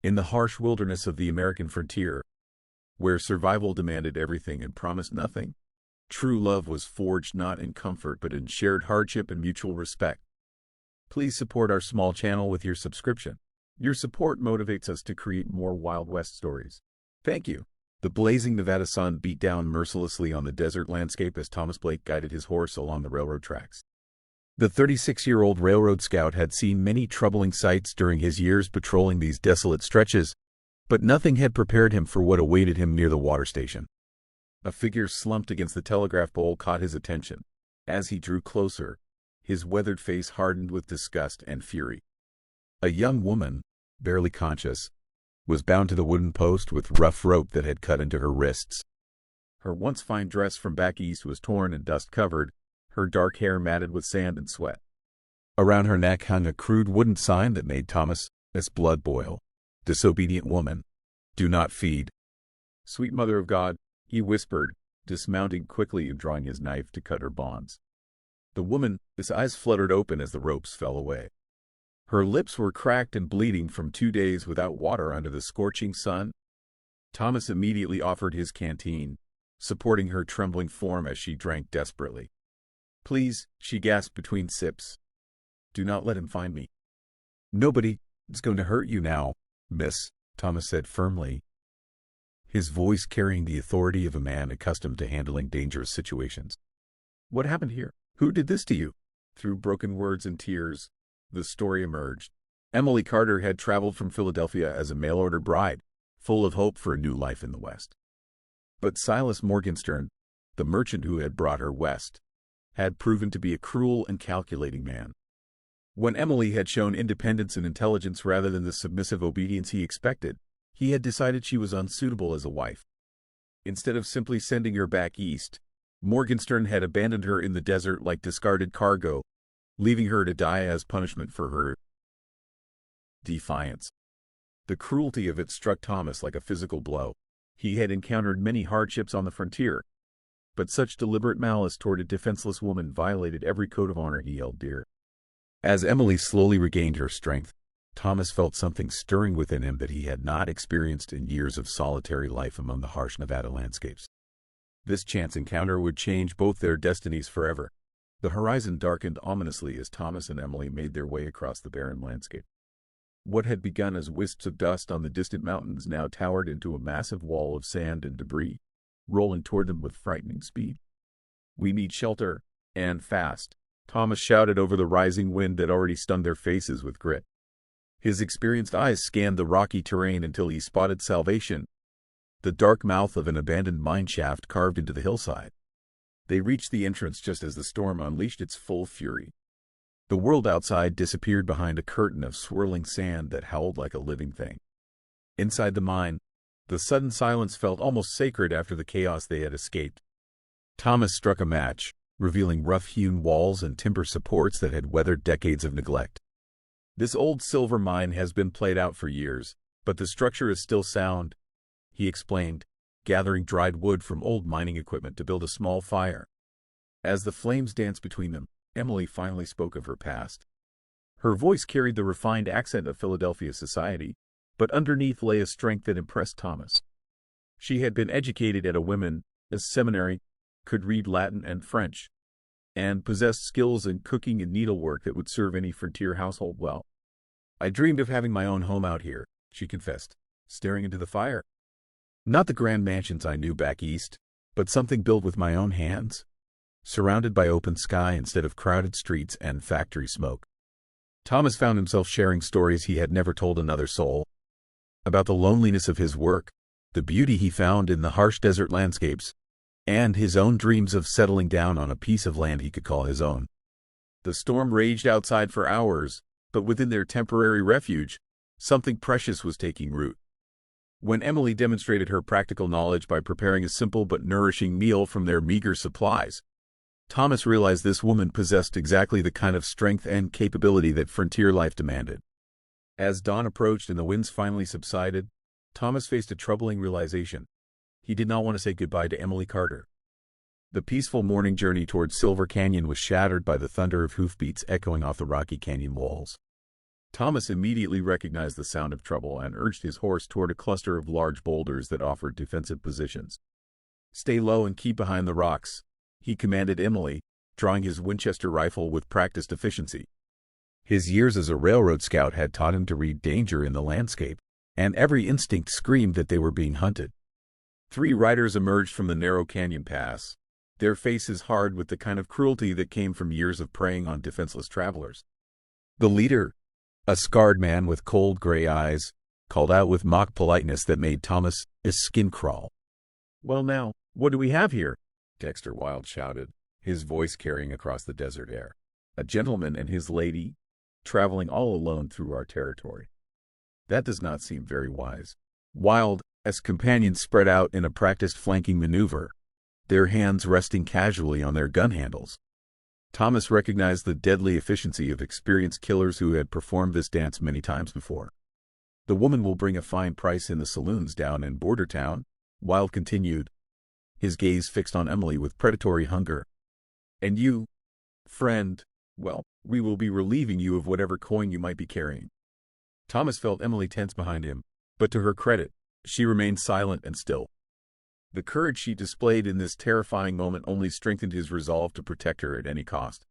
In the harsh wilderness of the American frontier, where survival demanded everything and promised nothing, true love was forged not in comfort but in shared hardship and mutual respect. Please support our small channel with your subscription. Your support motivates us to create more Wild West stories. Thank you. The blazing Nevada sun beat down mercilessly on the desert landscape as Thomas Blake guided his horse along the railroad tracks. The 36-year-old railroad scout had seen many troubling sights during his years patrolling these desolate stretches, but nothing had prepared him for what awaited him near the water station. A figure slumped against the telegraph pole caught his attention. As he drew closer, his weathered face hardened with disgust and fury. A young woman, barely conscious, was bound to the wooden post with rough rope that had cut into her wrists. Her once fine dress from back east was torn and dust-covered, her dark hair matted with sand and sweat. Around her neck hung a crude wooden sign that made Thomas' blood boil. "Disobedient woman, do not feed." "Sweet Mother of God," he whispered, dismounting quickly and drawing his knife to cut her bonds. The woman's eyes fluttered open as the ropes fell away. Her lips were cracked and bleeding from 2 days without water under the scorching sun. Thomas immediately offered his canteen, supporting her trembling form as she drank desperately. "Please," she gasped between sips. "Do not let him find me." "Nobody is going to hurt you now, miss," Thomas said firmly, his voice carrying the authority of a man accustomed to handling dangerous situations. "What happened here? Who did this to you?" Through broken words and tears, the story emerged. Emily Carter had traveled from Philadelphia as a mail-order bride, full of hope for a new life in the West. But Silas Morgenstern, the merchant who had brought her west, had proven to be a cruel and calculating man. When Emily had shown independence and intelligence rather than the submissive obedience he expected, he had decided she was unsuitable as a wife. Instead of simply sending her back east, Morgenstern had abandoned her in the desert like discarded cargo, leaving her to die as punishment for her defiance. The cruelty of it struck Thomas like a physical blow. He had encountered many hardships on the frontier, but such deliberate malice toward a defenseless woman violated every code of honor he held dear. As Emily slowly regained her strength, Thomas felt something stirring within him that he had not experienced in years of solitary life among the harsh Nevada landscapes. This chance encounter would change both their destinies forever. The horizon darkened ominously as Thomas and Emily made their way across the barren landscape. What had begun as wisps of dust on the distant mountains now towered into a massive wall of sand and debris, rolling toward them with frightening speed. "We need shelter, and fast," Thomas shouted over the rising wind that already stunned their faces with grit. His experienced eyes scanned the rocky terrain until he spotted Salvation, the dark mouth of an abandoned mine shaft carved into the hillside. They reached the entrance just as the storm unleashed its full fury. The world outside disappeared behind a curtain of swirling sand that howled like a living thing. Inside the mine, the sudden silence felt almost sacred after the chaos they had escaped. Thomas struck a match, revealing rough-hewn walls and timber supports that had weathered decades of neglect. "This old silver mine has been played out for years, but the structure is still sound," he explained, gathering dried wood from old mining equipment to build a small fire. As the flames danced between them, Emily finally spoke of her past. Her voice carried the refined accent of Philadelphia society, but underneath lay a strength that impressed Thomas. She had been educated at a women's seminary, could read Latin and French, and possessed skills in cooking and needlework that would serve any frontier household well. "I dreamed of having my own home out here," she confessed, staring into the fire. "Not the grand mansions I knew back east, but something built with my own hands, surrounded by open sky instead of crowded streets and factory smoke." Thomas found himself sharing stories he had never told another soul, about the loneliness of his work, the beauty he found in the harsh desert landscapes, and his own dreams of settling down on a piece of land he could call his own. The storm raged outside for hours, but within their temporary refuge, something precious was taking root. When Emily demonstrated her practical knowledge by preparing a simple but nourishing meal from their meager supplies, Thomas realized this woman possessed exactly the kind of strength and capability that frontier life demanded. As dawn approached and the winds finally subsided, Thomas faced a troubling realization. He did not want to say goodbye to Emily Carter. The peaceful morning journey towards Silver Canyon was shattered by the thunder of hoofbeats echoing off the rocky canyon walls. Thomas immediately recognized the sound of trouble and urged his horse toward a cluster of large boulders that offered defensive positions. "Stay low and keep behind the rocks," he commanded Emily, drawing his Winchester rifle with practiced efficiency. His years as a railroad scout had taught him to read danger in the landscape, and every instinct screamed that they were being hunted. 3 riders emerged from the narrow canyon pass, their faces hard with the kind of cruelty that came from years of preying on defenseless travelers. The leader, a scarred man with cold gray eyes, called out with mock politeness that made Thomas' skin crawl. "Well now, what do we have here?" Dexter Wilde shouted, his voice carrying across the desert air. "A gentleman and his lady, traveling all alone through our territory. That does not seem very wise." Wilde's companions spread out in a practiced flanking maneuver, their hands resting casually on their gun handles. Thomas recognized the deadly efficiency of experienced killers who had performed this dance many times before. "The woman will bring a fine price in the saloons down in Border Town," Wilde continued, his gaze fixed on Emily with predatory hunger. "And you, friend, well, we will be relieving you of whatever coin you might be carrying." Thomas felt Emily tense behind him, but to her credit, she remained silent and still. The courage she displayed in this terrifying moment only strengthened his resolve to protect her at any cost.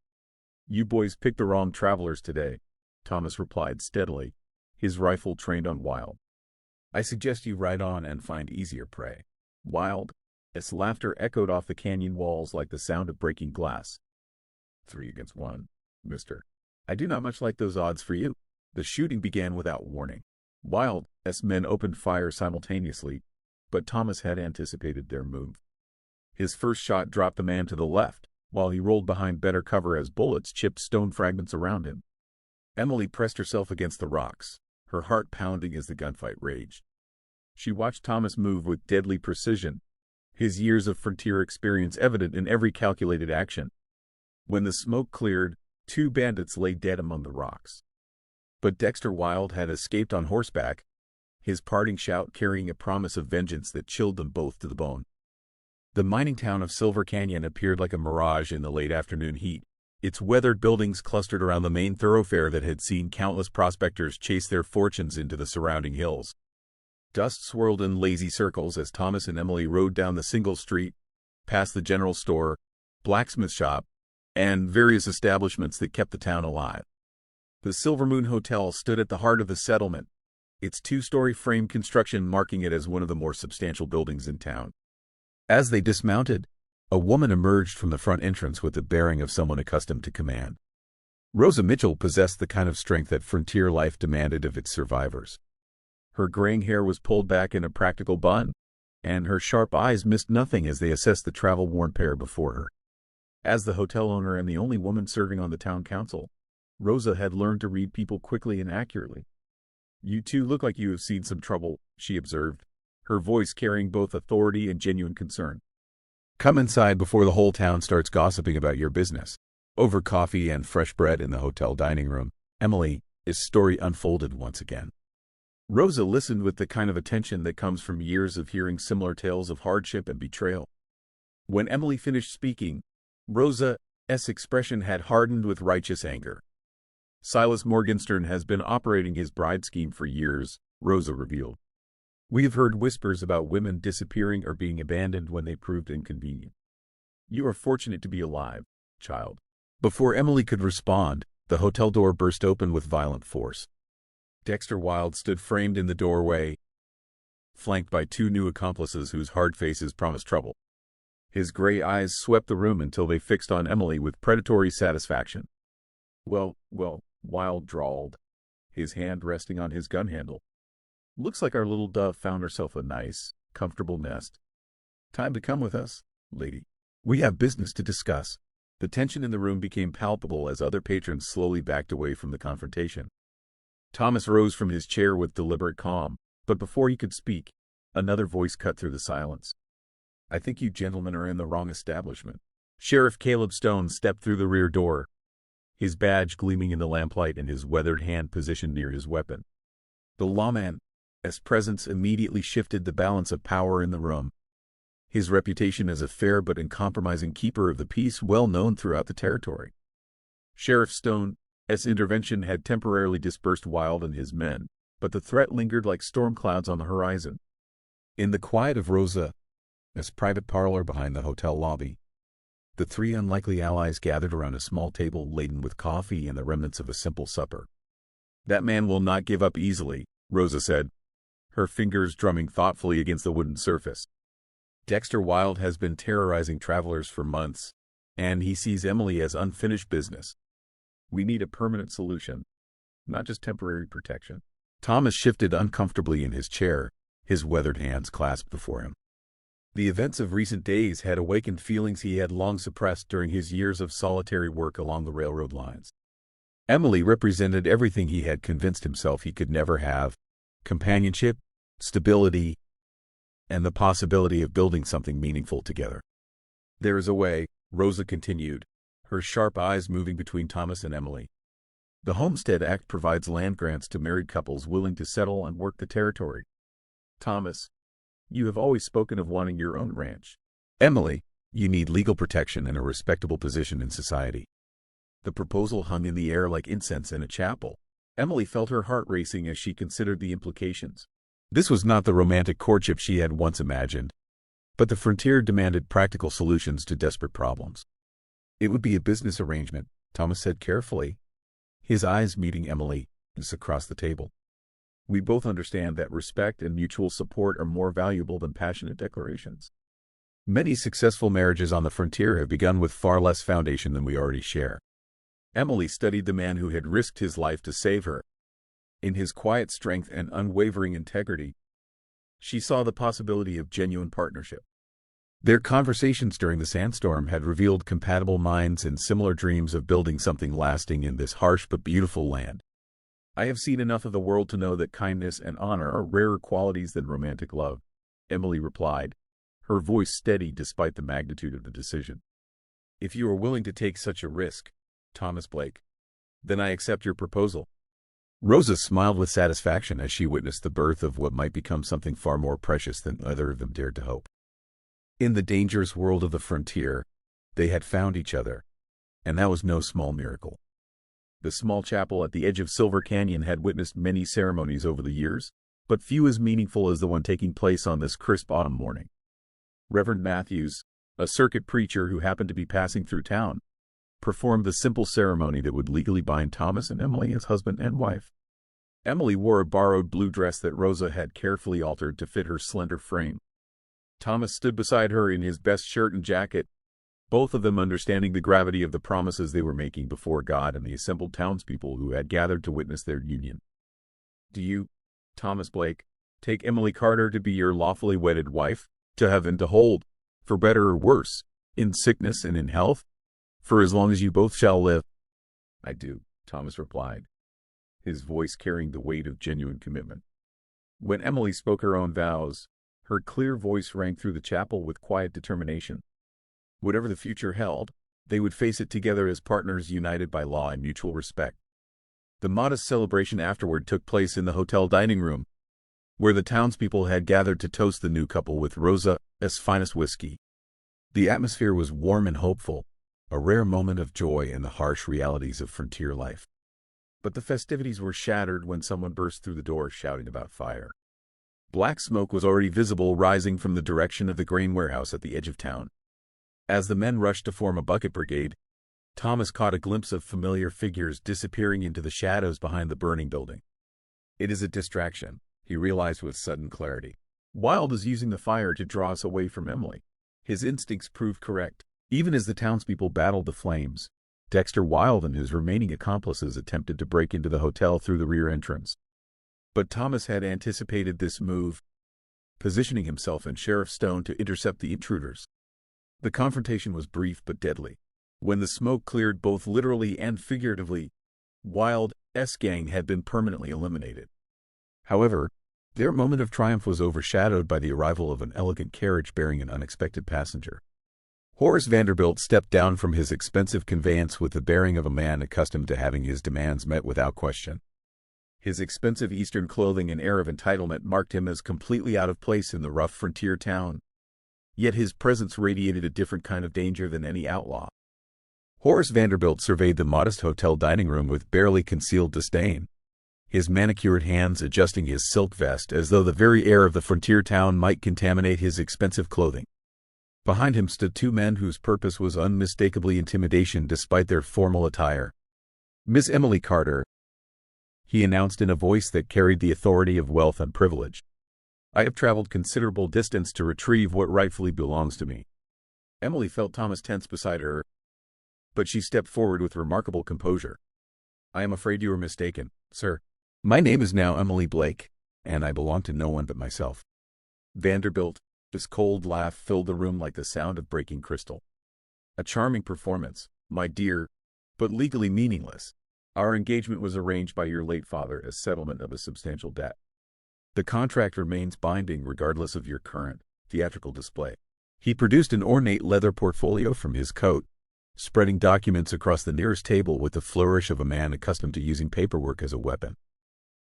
"You boys picked the wrong travelers today," Thomas replied steadily, his rifle trained on Wilde. "I suggest you ride on and find easier prey." Wilde's laughter echoed off the canyon walls like the sound of breaking glass. 3 against 1, mister. I do not much like those odds for you." The shooting began without warning. Wilde's men opened fire simultaneously, but Thomas had anticipated their move. His first shot dropped the man to the left, while he rolled behind better cover as bullets chipped stone fragments around him. Emily pressed herself against the rocks, her heart pounding as the gunfight raged. She watched Thomas move with deadly precision, his years of frontier experience evident in every calculated action. When the smoke cleared, 2 bandits lay dead among the rocks. But Dexter Wilde had escaped on horseback, his parting shout carrying a promise of vengeance that chilled them both to the bone. The mining town of Silver Canyon appeared like a mirage in the late afternoon heat, its weathered buildings clustered around the main thoroughfare that had seen countless prospectors chase their fortunes into the surrounding hills. Dust swirled in lazy circles as Thomas and Emily rode down the single street, past the general store, blacksmith shop, and various establishments that kept the town alive. The Silver Moon Hotel stood at the heart of the settlement, its 2-story frame construction marking it as one of the more substantial buildings in town. As they dismounted, a woman emerged from the front entrance with the bearing of someone accustomed to command. Rosa Mitchell possessed the kind of strength that frontier life demanded of its survivors. Her graying hair was pulled back in a practical bun, and her sharp eyes missed nothing as they assessed the travel-worn pair before her. As the hotel owner and the only woman serving on the town council, Rosa had learned to read people quickly and accurately. "You two look like you have seen some trouble," she observed, her voice carrying both authority and genuine concern. "Come inside before the whole town starts gossiping about your business." Over coffee and fresh bread in the hotel dining room, Emily's story unfolded once again. Rosa listened with the kind of attention that comes from years of hearing similar tales of hardship and betrayal. When Emily finished speaking, Rosa's expression had hardened with righteous anger. "Silas Morgenstern has been operating his bride scheme for years," Rosa revealed. "We have heard whispers about women disappearing or being abandoned when they proved inconvenient. You are fortunate to be alive, child." Before Emily could respond, the hotel door burst open with violent force. Dexter Wilde stood framed in the doorway, flanked by 2 new accomplices whose hard faces promised trouble. His gray eyes swept the room until they fixed on Emily with predatory satisfaction. Well, Wilde drawled, his hand resting on his gun handle. "Looks like our little dove found herself a nice, comfortable nest. Time to come with us, lady. We have business to discuss." The tension in the room became palpable as other patrons slowly backed away from the confrontation. Thomas rose from his chair with deliberate calm, but before he could speak, another voice cut through the silence. "I think you gentlemen are in the wrong establishment." Sheriff Caleb Stone stepped through the rear door, his badge gleaming in the lamplight and his weathered hand positioned near his weapon. The lawman's presence immediately shifted the balance of power in the room, his reputation as a fair but uncompromising keeper of the peace well known throughout the territory. "Sheriff Stone, intervention had temporarily dispersed Wild and his men, but the threat lingered like storm clouds on the horizon. In the quiet of Rosa's private parlor behind the hotel lobby, the three unlikely allies gathered around a small table laden with coffee and the remnants of a simple supper. "That man will not give up easily," Rosa said, her fingers drumming thoughtfully against the wooden surface. "Dexter Wild has been terrorizing travelers for months, and he sees Emily as unfinished business. We need a permanent solution, not just temporary protection." Thomas shifted uncomfortably in his chair, his weathered hands clasped before him. The events of recent days had awakened feelings he had long suppressed during his years of solitary work along the railroad lines. Emily represented everything he had convinced himself he could never have: companionship, stability, and the possibility of building something meaningful together. "There is a way," Rosa continued, her sharp eyes moving between Thomas and Emily. "The Homestead Act provides land grants to married couples willing to settle and work the territory. Thomas, you have always spoken of wanting your own ranch. Emily, you need legal protection and a respectable position in society." The proposal hung in the air like incense in a chapel. Emily felt her heart racing as she considered the implications. This was not the romantic courtship she had once imagined, but the frontier demanded practical solutions to desperate problems. "It would be a business arrangement," Thomas said carefully, his eyes meeting Emily's across the table. "We both understand that respect and mutual support are more valuable than passionate declarations. Many successful marriages on the frontier have begun with far less foundation than we already share." Emily studied the man who had risked his life to save her. In his quiet strength and unwavering integrity, she saw the possibility of genuine partnership. Their conversations during the sandstorm had revealed compatible minds and similar dreams of building something lasting in this harsh but beautiful land. "I have seen enough of the world to know that kindness and honor are rarer qualities than romantic love," Emily replied, her voice steady despite the magnitude of the decision. "If you are willing to take such a risk, Thomas Blake, then I accept your proposal." Rosa smiled with satisfaction as she witnessed the birth of what might become something far more precious than either of them dared to hope. In the dangerous world of the frontier, they had found each other, and that was no small miracle. The small chapel at the edge of Silver Canyon had witnessed many ceremonies over the years, but few as meaningful as the one taking place on this crisp autumn morning. Reverend Matthews, a circuit preacher who happened to be passing through town, performed the simple ceremony that would legally bind Thomas and Emily as husband and wife. Emily wore a borrowed blue dress that Rosa had carefully altered to fit her slender frame. Thomas stood beside her in his best shirt and jacket, both of them understanding the gravity of the promises they were making before God and the assembled townspeople who had gathered to witness their union. "Do you, Thomas Blake, take Emily Carter to be your lawfully wedded wife, to have and to hold, for better or worse, in sickness and in health, for as long as you both shall live?" "I do," Thomas replied, his voice carrying the weight of genuine commitment. When Emily spoke her own vows, her clear voice rang through the chapel with quiet determination. Whatever the future held, they would face it together as partners united by law and mutual respect. The modest celebration afterward took place in the hotel dining room, where the townspeople had gathered to toast the new couple with Rosa's finest whiskey. The atmosphere was warm and hopeful, a rare moment of joy in the harsh realities of frontier life. But the festivities were shattered when someone burst through the door shouting about fire. Black smoke was already visible rising from the direction of the grain warehouse at the edge of town. As the men rushed to form a bucket brigade, Thomas caught a glimpse of familiar figures disappearing into the shadows behind the burning building. "It is a distraction," he realized with sudden clarity. "Wild is using the fire to draw us away from Emily." His instincts proved correct. Even as the townspeople battled the flames, Dexter Wild and his remaining accomplices attempted to break into the hotel through the rear entrance. But Thomas had anticipated this move, positioning himself and Sheriff Stone to intercept the intruders. The confrontation was brief but deadly. When the smoke cleared both literally and figuratively, Wild's gang had been permanently eliminated. However, their moment of triumph was overshadowed by the arrival of an elegant carriage bearing an unexpected passenger. Horace Vanderbilt stepped down from his expensive conveyance with the bearing of a man accustomed to having his demands met without question. His expensive Eastern clothing and air of entitlement marked him as completely out of place in the rough frontier town. Yet his presence radiated a different kind of danger than any outlaw. Horace Vanderbilt surveyed the modest hotel dining room with barely concealed disdain, his manicured hands adjusting his silk vest as though the very air of the frontier town might contaminate his expensive clothing. Behind him stood two men whose purpose was unmistakably intimidation despite their formal attire. "Miss Emily Carter," he announced in a voice that carried the authority of wealth and privilege. "I have traveled considerable distance to retrieve what rightfully belongs to me." Emily felt Thomas tense beside her, but she stepped forward with remarkable composure. "I am afraid you are mistaken, sir. My name is now Emily Blake, and I belong to no one but myself." Vanderbilt, his cold laugh filled the room like the sound of breaking crystal. "A charming performance, my dear, but legally meaningless. Our engagement was arranged by your late father as settlement of a substantial debt. The contract remains binding regardless of your current theatrical display." He produced an ornate leather portfolio from his coat, spreading documents across the nearest table with the flourish of a man accustomed to using paperwork as a weapon.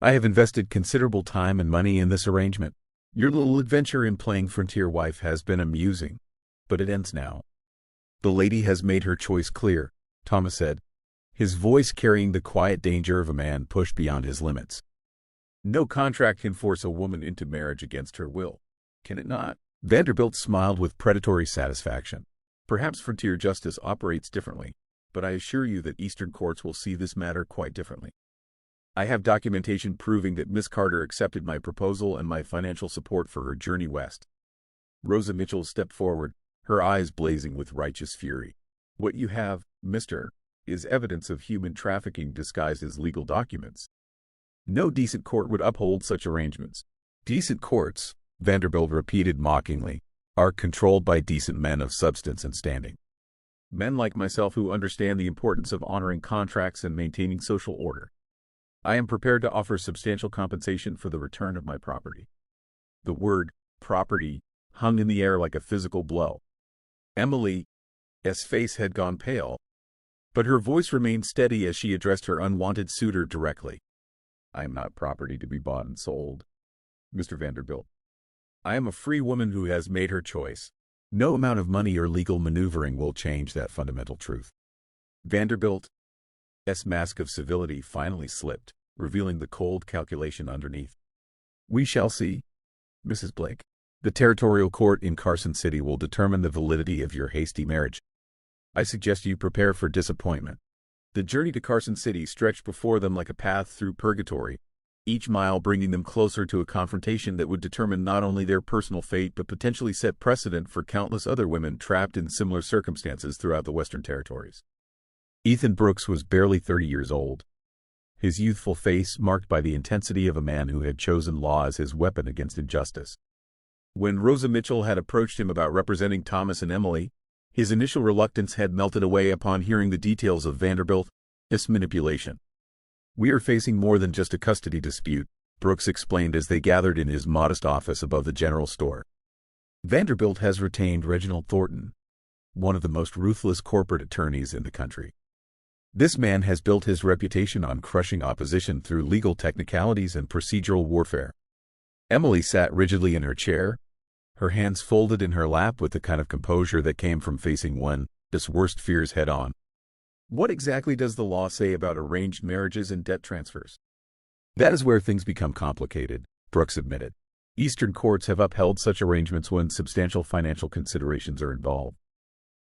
"I have invested considerable time and money in this arrangement. Your little adventure in playing frontier wife has been amusing, but it ends now." "The lady has made her choice clear," Thomas said, his voice carrying the quiet danger of a man pushed beyond his limits. "No contract can force a woman into marriage against her will, can it not?" Vanderbilt smiled with predatory satisfaction. "Perhaps frontier justice operates differently, but I assure you that Eastern courts will see this matter quite differently. I have documentation proving that Miss Carter accepted my proposal and my financial support for her journey west." Rosa Mitchell stepped forward, her eyes blazing with righteous fury. "What you have, mister, is evidence of human trafficking disguised as legal documents. No decent court would uphold such arrangements." "Decent courts," Vanderbilt repeated mockingly, "are controlled by decent men of substance and standing. Men like myself who understand the importance of honoring contracts and maintaining social order. I am prepared to offer substantial compensation for the return of my property." The word property hung in the air like a physical blow. Emily's face had gone pale, but her voice remained steady as she addressed her unwanted suitor directly. "I am not property to be bought and sold, Mr. Vanderbilt. I am a free woman who has made her choice. No amount of money or legal maneuvering will change that fundamental truth." Vanderbilt's mask of civility finally slipped, revealing the cold calculation underneath. "We shall see, Mrs. Blake. The territorial court in Carson City will determine the validity of your hasty marriage. I suggest you prepare for disappointment." The journey to Carson City stretched before them like a path through purgatory, each mile bringing them closer to a confrontation that would determine not only their personal fate but potentially set precedent for countless other women trapped in similar circumstances throughout the Western Territories. Ethan Brooks was barely 30 years old, his youthful face marked by the intensity of a man who had chosen law as his weapon against injustice. When Rosa Mitchell had approached him about representing Thomas and Emily, his initial reluctance had melted away upon hearing the details of Vanderbilt's manipulation. "We are facing more than just a custody dispute," Brooks explained as they gathered in his modest office above the general store. "Vanderbilt has retained Reginald Thornton, one of the most ruthless corporate attorneys in the country. This man has built his reputation on crushing opposition through legal technicalities and procedural warfare." Emily sat rigidly in her chair, her hands folded in her lap with the kind of composure that came from facing one's worst fears head-on. "What exactly does the law say about arranged marriages and debt transfers?" "That is where things become complicated," Brooks admitted. "Eastern courts have upheld such arrangements when substantial financial considerations are involved.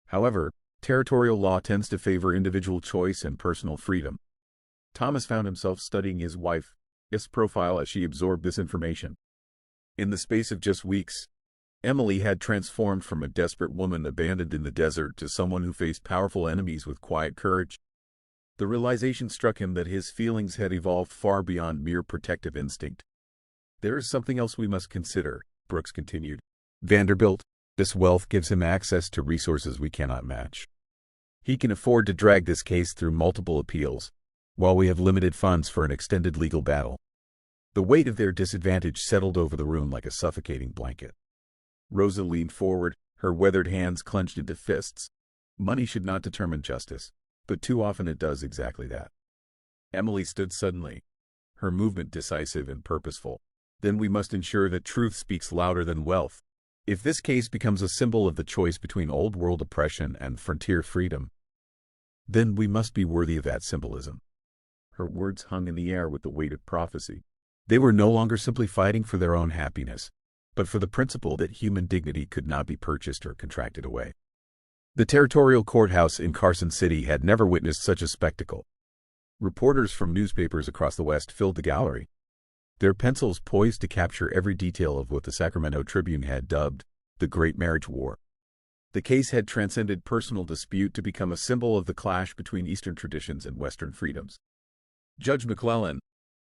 However, territorial law tends to favor individual choice and personal freedom." Thomas found himself studying his wife's profile as she absorbed this information. In the space of just weeks, Emily had transformed from a desperate woman abandoned in the desert to someone who faced powerful enemies with quiet courage. The realization struck him that his feelings had evolved far beyond mere protective instinct. "There is something else we must consider," Brooks continued. "Vanderbilt, this wealth gives him access to resources we cannot match. He can afford to drag this case through multiple appeals, while we have limited funds for an extended legal battle." The weight of their disadvantage settled over the room like a suffocating blanket. Rosa leaned forward, her weathered hands clenched into fists. "Money should not determine justice, but too often it does exactly that." Emily stood suddenly, her movement decisive and purposeful. "Then we must ensure that truth speaks louder than wealth. If this case becomes a symbol of the choice between old-world oppression and frontier freedom, Then we must be worthy of that symbolism. Her words hung in the air with the weight of prophecy. They were no longer simply fighting for their own happiness, but for the principle that human dignity could not be purchased or contracted away. The territorial courthouse in Carson City had never witnessed such a spectacle. Reporters from newspapers across the West filled the gallery, their pencils poised to capture every detail of what the Sacramento Tribune had dubbed the Great Marriage War. The case had transcended personal dispute to become a symbol of the clash between Eastern traditions and Western freedoms. Judge McClellan,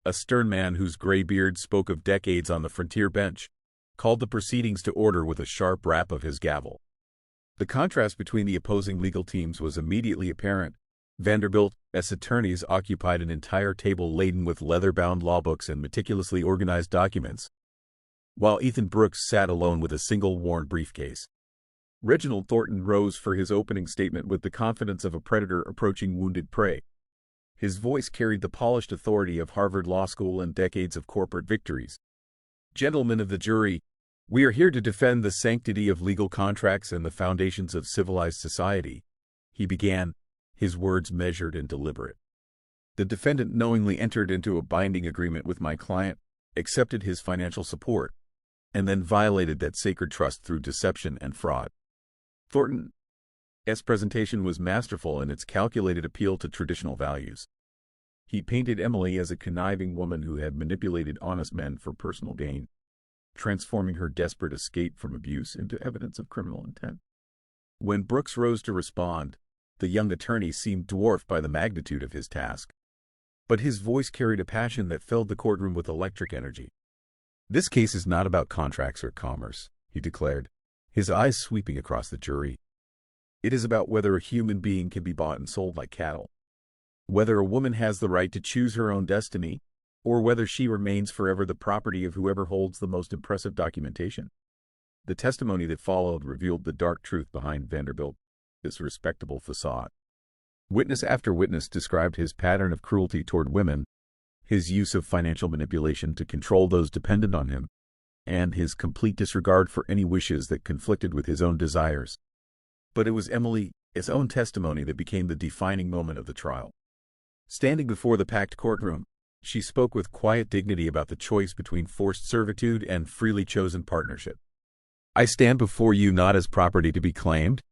a stern man whose gray beard spoke of decades on the frontier bench, called the proceedings to order with a sharp rap of his gavel. The contrast between the opposing legal teams was immediately apparent. Vanderbilt's attorneys occupied an entire table laden with leather-bound law books and meticulously organized documents, while Ethan Brooks sat alone with a single worn briefcase. Reginald Thornton rose for his opening statement with the confidence of a predator approaching wounded prey. His voice carried the polished authority of Harvard Law School and decades of corporate victories. "Gentlemen of the jury, we are here to defend the sanctity of legal contracts and the foundations of civilized society," he began, his words measured and deliberate. "The defendant knowingly entered into a binding agreement with my client, accepted his financial support, and then violated that sacred trust through deception and fraud." Thornton's presentation was masterful in its calculated appeal to traditional values. He painted Emily as a conniving woman who had manipulated honest men for personal gain, transforming her desperate escape from abuse into evidence of criminal intent. When Brooks rose to respond, the young attorney seemed dwarfed by the magnitude of his task. But his voice carried a passion that filled the courtroom with electric energy. "This case is not about contracts or commerce," he declared, his eyes sweeping across the jury. "It is about whether a human being can be bought and sold like cattle, whether a woman has the right to choose her own destiny, or whether she remains forever the property of whoever holds the most impressive documentation." The testimony that followed revealed the dark truth behind Vanderbilt's respectable facade. Witness after witness described his pattern of cruelty toward women, his use of financial manipulation to control those dependent on him, and his complete disregard for any wishes that conflicted with his own desires. But it was Emily's own testimony that became the defining moment of the trial. Standing before the packed courtroom, she spoke with quiet dignity about the choice between forced servitude and freely chosen partnership. "I stand before you not as property to be claimed,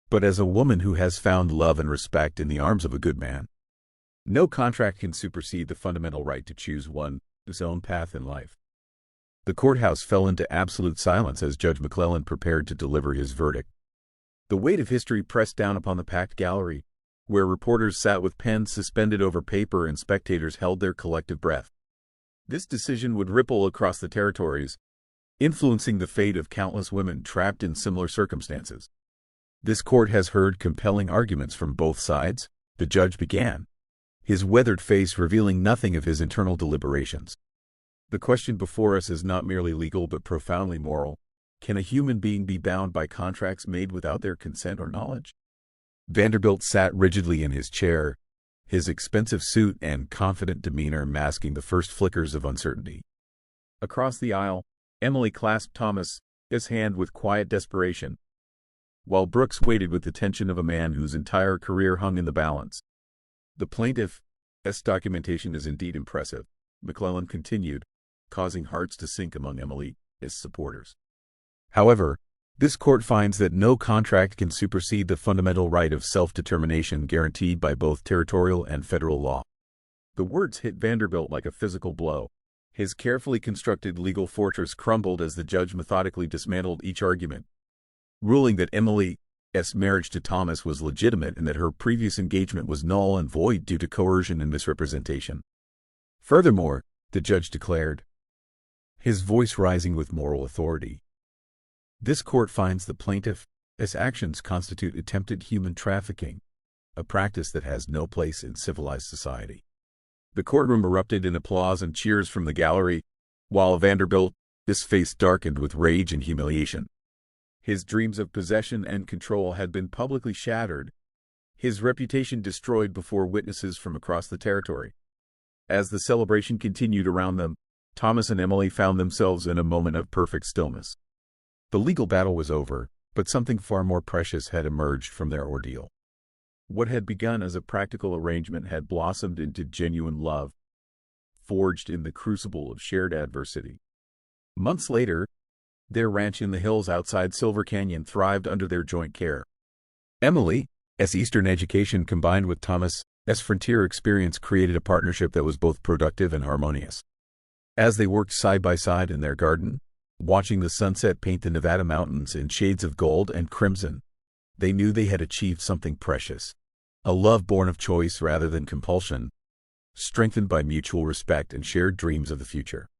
but as a woman who has found love and respect in the arms of a good man. No contract can supersede the fundamental right to choose one's own path in life." The courthouse fell into absolute silence as Judge McClellan prepared to deliver his verdict. The weight of history pressed down upon the packed gallery, where reporters sat with pens suspended over paper and spectators held their collective breath. This decision would ripple across the territories, influencing the fate of countless women trapped in similar circumstances. "This court has heard compelling arguments from both sides," the judge began, his weathered face revealing nothing of his internal deliberations. "The question before us is not merely legal but profoundly moral. Can a human being be bound by contracts made without their consent or knowledge?" Vanderbilt sat rigidly in his chair, his expensive suit and confident demeanor masking the first flickers of uncertainty. Across the aisle, Emily clasped Thomas's hand with quiet desperation, while Brooks waited with the tension of a man whose entire career hung in the balance. "The plaintiff's documentation is indeed impressive," McClellan continued, causing hearts to sink among Emily's supporters. "However, this court finds that no contract can supersede the fundamental right of self-determination guaranteed by both territorial and federal law." The words hit Vanderbilt like a physical blow. His carefully constructed legal fortress crumbled as the judge methodically dismantled each argument, ruling that Emily's marriage to Thomas was legitimate and that her previous engagement was null and void due to coercion and misrepresentation. Furthermore, the judge declared, his voice rising with moral authority, "This court finds the plaintiff's actions constitute attempted human trafficking, a practice that has no place in civilized society." The courtroom erupted in applause and cheers from the gallery, while Vanderbilt's face darkened with rage and humiliation. His dreams of possession and control had been publicly shattered, his reputation destroyed before witnesses from across the territory. As the celebration continued around them, Thomas and Emily found themselves in a moment of perfect stillness. The legal battle was over, but something far more precious had emerged from their ordeal. What had begun as a practical arrangement had blossomed into genuine love, forged in the crucible of shared adversity. Months later, their ranch in the hills outside Silver Canyon thrived under their joint care. Emily's Eastern education combined with Thomas's frontier experience created a partnership that was both productive and harmonious. As they worked side by side in their garden, watching the sunset paint the Nevada mountains in shades of gold and crimson, they knew they had achieved something precious. A love born of choice rather than compulsion, strengthened by mutual respect and shared dreams of the future.